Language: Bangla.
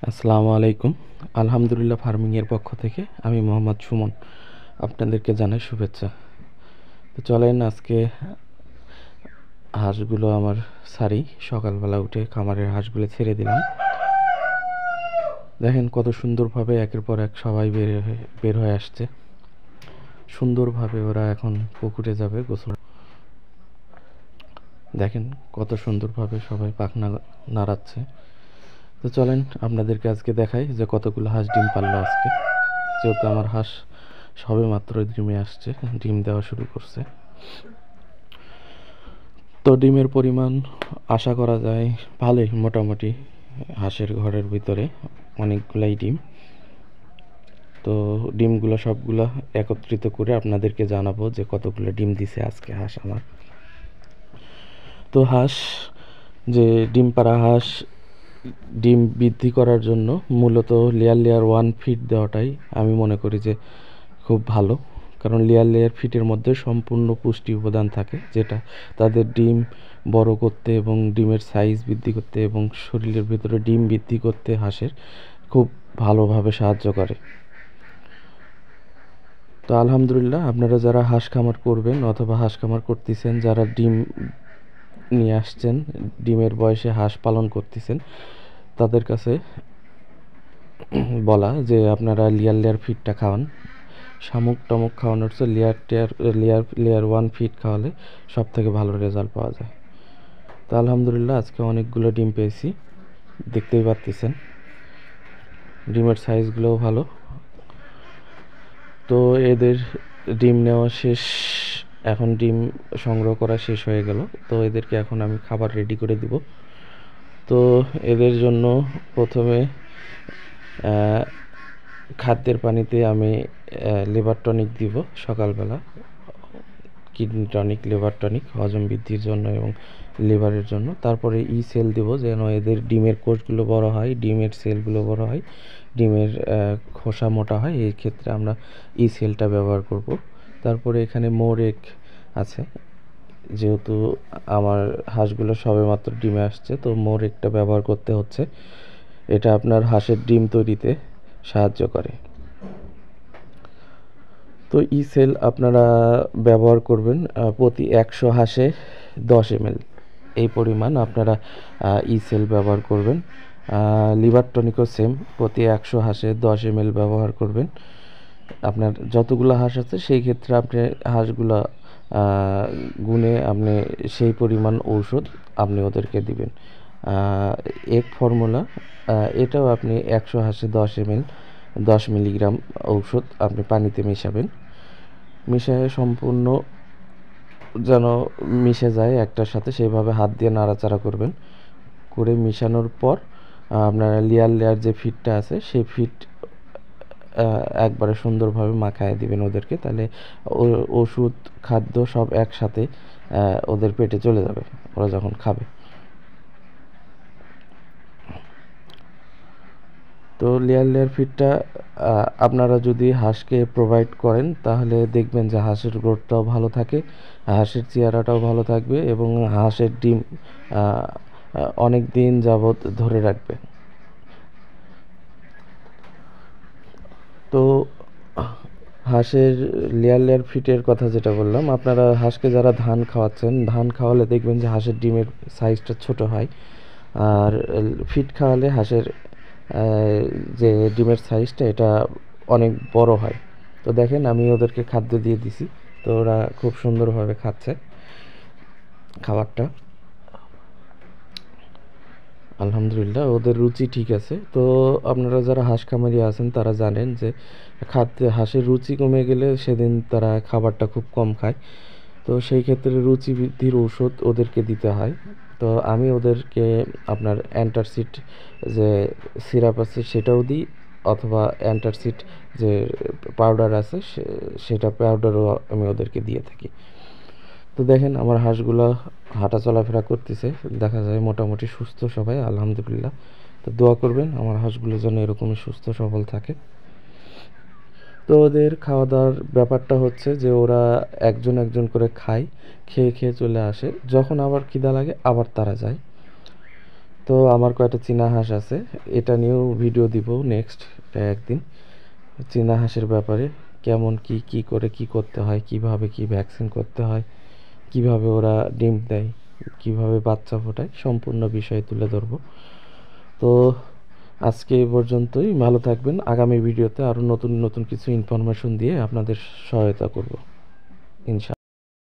আসসালামু আলাইকুম। আলহামদুলিল্লাহ ফার্মিংয়ের পক্ষ থেকে আমি মোহাম্মদ সুমন আপনাদেরকে জানাই শুভেচ্ছা। তো চলেন আজকে হাঁসগুলো আমার ছাড়ি। সকালবেলা উঠে খামারের হাঁসগুলো ছেড়ে দিলাম। দেখেন কত সুন্দরভাবে একের পর এক সবাই বের হয়ে আসছে। সুন্দরভাবে ওরা এখন পুকুরে যাবে গোসল। দেখেন কত সুন্দরভাবে সবাই পাখনা নাড়াচ্ছে। তো চলেন আপনাদেরকে আজকে দেখাই যে কতগুলো হাঁস ডিম পারলো আজকে। যেহেতু আমার হাঁস সবে মাত্র ডিমে আসছে, ডিম দেওয়া শুরু করছে। তো ডিমের পরিমাণ আশা করা যায় ভালোই, মোটামুটি হাঁসের ঘরের ভিতরে অনেকগুলাই ডিম। তো ডিমগুলো সবগুলো একত্রিত করে আপনাদেরকে জানাবো যে কতগুলো ডিম দিছে আজকে হাঁস আমার। তো হাঁস যে ডিম পাড়া হাঁস ডিম বৃদ্ধি করার জন্য মূলত লেয়ার 1 ফিড দেওয়াটাই আমি মনে করি যে খুব ভালো। কারণ লেয়ার ফিটের মধ্যে সম্পূর্ণ পুষ্টি উপাদান থাকে, যেটা তাদের ডিম বড় করতে এবং ডিমের সাইজ বৃদ্ধি করতে এবং শরীরের ভিতরে ডিম বৃদ্ধি করতে হাঁসের খুব ভালোভাবে সাহায্য করে। তো আলহামদুলিল্লাহ, আপনারা যারা হাঁস খামার করবেন অথবা হাঁস খামার করতেছেন, যারা ডিম নিয়ে আসছেন, ডিমের বয়সে হাঁস পালন করতেছেন, তাদের কাছে বলা যে আপনারা লেয়ার ফিডটা খাওয়ান। শামুক টামুক খাওয়ানোর চেয়ে লেয়ার 1 ফিড খাওয়ালে সব থেকে ভালো রেজাল্ট পাওয়া যায়। তো আলহামদুলিল্লাহ আজকে অনেকগুলো ডিম পেয়েছি, দেখতেই পাচ্ছেন ডিমের সাইজগুলোও ভালো। তো এদের ডিম নেওয়া শেষ, এখন ডিম সংগ্রহ করা শেষ হয়ে গেল। তো এদেরকে এখন আমি খাবার রেডি করে দিব। তো এদের জন্য প্রথমে খাদ্যের পানিতে আমি লিভার টনিক দিব সকালবেলা, কিডনি টনিক, লিভার টনিক হজম বৃদ্ধির জন্য এবং লিভারের জন্য। তারপরে সেল দেব যেন এদের ডিমের কোষগুলো বড় হয়, ডিমের সেলগুলো বড় হয়, ডিমের খোসা মোটা হয়। এই ক্ষেত্রে আমরা সেলটা ব্যবহার করব। তারপরে এখানে মোরেক আছে, যেহেতু আমার হাঁসগুলো সবেমাত্র ডিমে আসছে, তো মোরেকটা ব্যবহার করতে হচ্ছে। এটা আপনার হাঁসের ডিম তৈরিতে সাহায্য করে। তো সেল আপনারা ব্যবহার করবেন প্রতি 100 হাঁসে 10 ml, এই পরিমাণ আপনারা সেল ব্যবহার করবেন। লিভার টনিকও সেম, প্রতি 100 হাঁসে 10 ml ব্যবহার করবেন। আপনার যতগুলো হাঁস আছে সেই ক্ষেত্রে আপনি হাঁসগুলো গুনে আপনি সেই পরিমাণ ঔষধ আপনি ওদেরকে দিবেন। এক ফর্মুলা, এটাও আপনি 100 হাঁসে 10 ml 10 মিলিগ্রাম ঔষধ আপনি পানিতে মেশাবেন। মিশিয়ে সম্পূর্ণ যেন মিশে যায় একটার সাথে, সেইভাবে হাত দিয়ে নাড়াচাড়া করবেন। করে মিশানোর পর আপনার লেয়ার যে ফিডটা আছে সেই ফিড একবারে সুন্দরভাবে মাখায় দিবেন ওদেরকে। তাহলে ওষুধ খাদ্য সব একসাথে ওদের পেটে চলে যাবে ওরা যখন খাবে। তো লেয়ার ফিডটা আপনারা যদি হাঁসকে প্রোভাইড করেন তাহলে দেখবেন যে হাঁসের গ্রোথটাও ভালো থাকে, হাঁসের চেহারাটাও ভালো থাকবে এবং হাঁসের ডিম অনেক দিন যাবৎ ধরে রাখবে। তো হাঁসের লেয়ার ফিটের কথা যেটা বললাম, আপনারা হাঁসকে যারা ধান খাওয়াচ্ছেন, ধান খাওয়ালে দেখবেন যে হাঁসের ডিমের সাইজটা ছোট হয়, আর ফিট খাওয়ালে হাঁসের যে ডিমের সাইজটা এটা অনেক বড় হয়। তো দেখেন আমি ওদেরকে খাদ্য দিয়ে দিছি, তো ওরা খুব সুন্দরভাবে খাচ্ছে খাবারটা। আলহামদুলিল্লাহ ওদের রুচি ঠিক আছে। তো আপনারা যারা হাঁস খামারি আছেন তারা জানেন যে হাঁসের রুচি কমে গেলে সেদিন তারা খাবারটা খুব কম খায়। তো সেই ক্ষেত্রে রুচি বৃদ্ধির ঔষধ ওদেরকে দিতে হয়। তো আমি ওদেরকে আপনার অ্যান্টাসিড যে সিরাপ আছে সেটাও দিই, অথবা অ্যান্টাসিড যে পাউডার আছে সেটা পাউডারও আমি ওদেরকে দিয়ে থাকি। তো দেখেন আমার হাঁসগুলো হাঁটা চলাফেরা করতেছে, দেখা যায় মোটামুটি সুস্থ সবাই আলহামদুলিল্লাহ। তো দোয়া করবেন আমার হাঁসগুলো যেন এরকমই সুস্থ সবল থাকে। তো ওদের খাওয়া দাওয়ার ব্যাপারটা হচ্ছে যে ওরা একজন একজন করে খায়, খেয়ে খেয়ে চলে আসে, যখন আবার খিদা লাগে আবার তারা যায়। তো আমার কয়টা চীনা হাঁস আছে, এটা নিয়েও ভিডিও দিব নেক্সট একদিন। চীনা হাঁসের ব্যাপারে কেমন কি করে কি করতে হয়, কিভাবে কি ভ্যাকসিন করতে হয়, কিভাবে ওরা ডিম দেয়, কিভাবে বাচ্চা ফোটায়, সম্পূর্ণ বিষয় তুলে ধরবো। তো আজকে এই পর্যন্তই, ভালো থাকবেন। আগামী ভিডিওতে আরও নতুন নতুন কিছু ইনফরমেশন দিয়ে আপনাদের সহায়তা করব ইনশাআল্লাহ।